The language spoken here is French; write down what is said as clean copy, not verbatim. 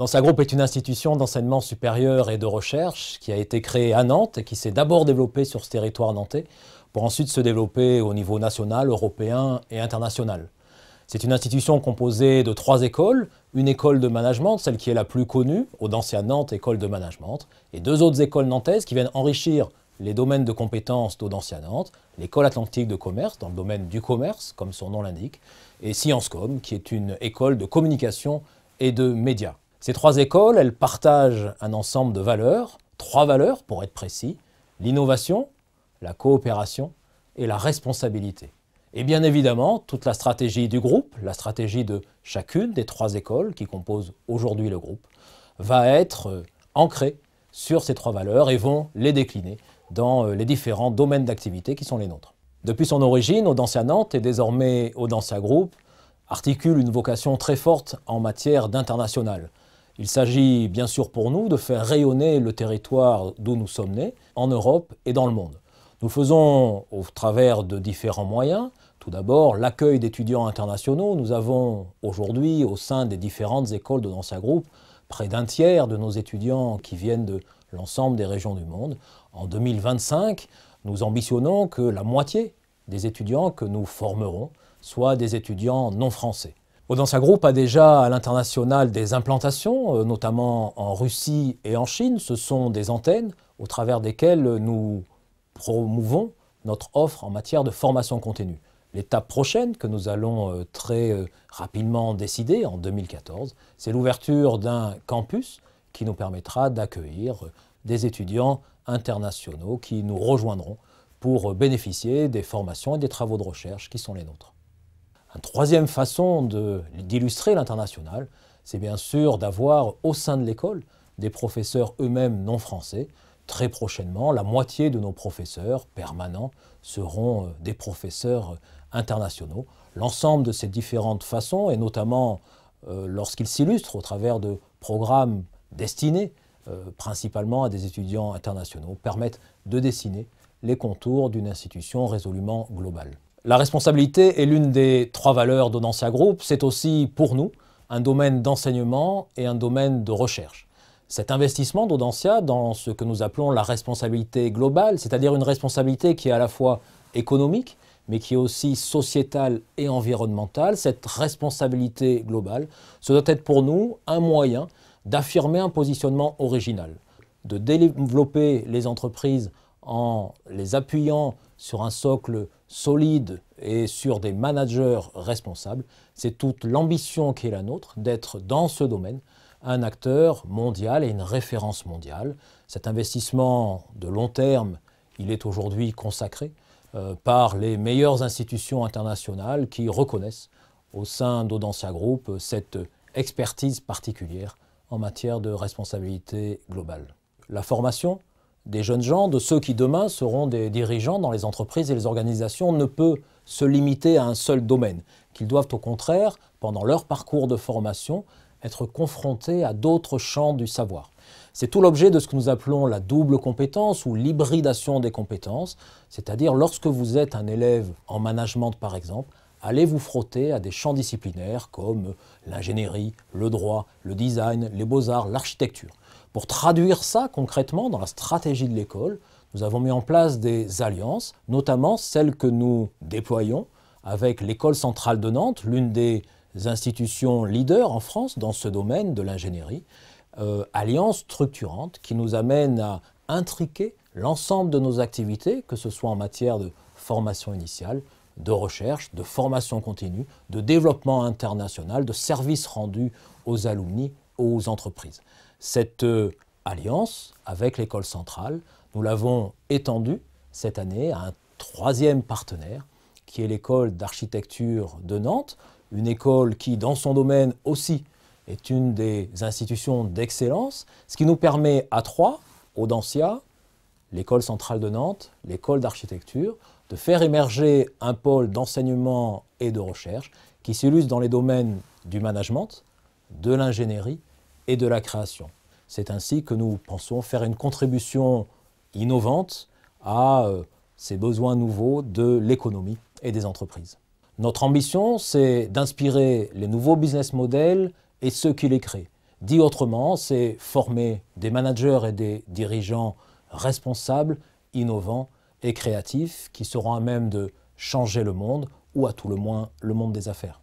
Audencia Group est une institution d'enseignement supérieur et de recherche qui a été créée à Nantes et qui s'est d'abord développée sur ce territoire nantais pour ensuite se développer au niveau national, européen et international. C'est une institution composée de 3 écoles, une école de management, celle qui est la plus connue, Audencia Nantes, école de management, et 2 autres écoles nantaises qui viennent enrichir les domaines de compétences d'Audencia Nantes, l'école atlantique de commerce, dans le domaine du commerce, comme son nom l'indique, et Sciencescom, qui est une école de communication et de médias. Ces 3 écoles, elles partagent un ensemble de valeurs, 3 valeurs pour être précis, l'innovation, la coopération et la responsabilité. Et bien évidemment, toute la stratégie du groupe, la stratégie de chacune des 3 écoles qui composent aujourd'hui le groupe, va être ancrée sur ces 3 valeurs et vont les décliner dans les différents domaines d'activité qui sont les nôtres. Depuis son origine, Audencia Nantes et désormais Audencia Group articule une vocation très forte en matière d'international. Il s'agit bien sûr pour nous de faire rayonner le territoire d'où nous sommes nés, en Europe et dans le monde. Nous faisons au travers de différents moyens. Tout d'abord, l'accueil d'étudiants internationaux. Nous avons aujourd'hui, au sein des différentes écoles d'Audencia Group, près d'un tiers de nos étudiants qui viennent de l'ensemble des régions du monde. En 2025, nous ambitionnons que la moitié des étudiants que nous formerons soient des étudiants non français. Audencia Group a déjà à l'international des implantations, notamment en Russie et en Chine. Ce sont des antennes au travers desquelles nous promouvons notre offre en matière de formation continue. L'étape prochaine que nous allons très rapidement décider en 2014, c'est l'ouverture d'un campus qui nous permettra d'accueillir des étudiants internationaux qui nous rejoindront pour bénéficier des formations et des travaux de recherche qui sont les nôtres. Une troisième façon d'illustrer l'international, c'est bien sûr d'avoir au sein de l'école des professeurs eux-mêmes non français. Très prochainement, la moitié de nos professeurs permanents seront des professeurs internationaux. L'ensemble de ces différentes façons, et notamment lorsqu'ils s'illustrent au travers de programmes destinés principalement à des étudiants internationaux, permettent de dessiner les contours d'une institution résolument globale. La responsabilité est l'une des 3 valeurs d'Audencia Group. C'est aussi pour nous un domaine d'enseignement et un domaine de recherche. Cet investissement d'Audencia dans ce que nous appelons la responsabilité globale, c'est-à-dire une responsabilité qui est à la fois économique, mais qui est aussi sociétale et environnementale, cette responsabilité globale, ce doit être pour nous un moyen d'affirmer un positionnement original, de développer les entreprises en les appuyant sur un socle solide et sur des managers responsables. C'est toute l'ambition qui est la nôtre d'être dans ce domaine un acteur mondial et une référence mondiale. Cet investissement de long terme, il est aujourd'hui consacré par les meilleures institutions internationales qui reconnaissent au sein d'Audencia Group cette expertise particulière en matière de responsabilité globale. La formation des jeunes gens, de ceux qui demain seront des dirigeants dans les entreprises et les organisations, ne peut se limiter à un seul domaine, qu'ils doivent au contraire, pendant leur parcours de formation, être confrontés à d'autres champs du savoir. C'est tout l'objet de ce que nous appelons la double compétence ou l'hybridation des compétences, c'est-à-dire lorsque vous êtes un élève en management par exemple, allez vous frotter à des champs disciplinaires comme l'ingénierie, le droit, le design, les beaux-arts, l'architecture. Pour traduire ça concrètement dans la stratégie de l'école, nous avons mis en place des alliances, notamment celles que nous déployons avec l'École centrale de Nantes, l'une des institutions leaders en France dans ce domaine de l'ingénierie, alliances structurantes qui nous amènent à intriquer l'ensemble de nos activités, que ce soit en matière de formation initiale, de recherche, de formation continue, de développement international, de services rendus aux alumni, aux entreprises. Cette alliance avec l'École centrale, nous l'avons étendue cette année à un 3e partenaire, qui est l'École d'architecture de Nantes, une école qui, dans son domaine aussi, est une des institutions d'excellence, ce qui nous permet à 3, Audencia, l'École centrale de Nantes, l'École d'architecture, de faire émerger un pôle d'enseignement et de recherche qui s'illustre dans les domaines du management, de l'ingénierie et de la création. C'est ainsi que nous pensons faire une contribution innovante à ces besoins nouveaux de l'économie et des entreprises. Notre ambition, c'est d'inspirer les nouveaux business models et ceux qui les créent, Dit autrement, c'est former des managers et des dirigeants responsables, innovants et créatifs qui seront à même de changer le monde, ou à tout le moins le monde des affaires.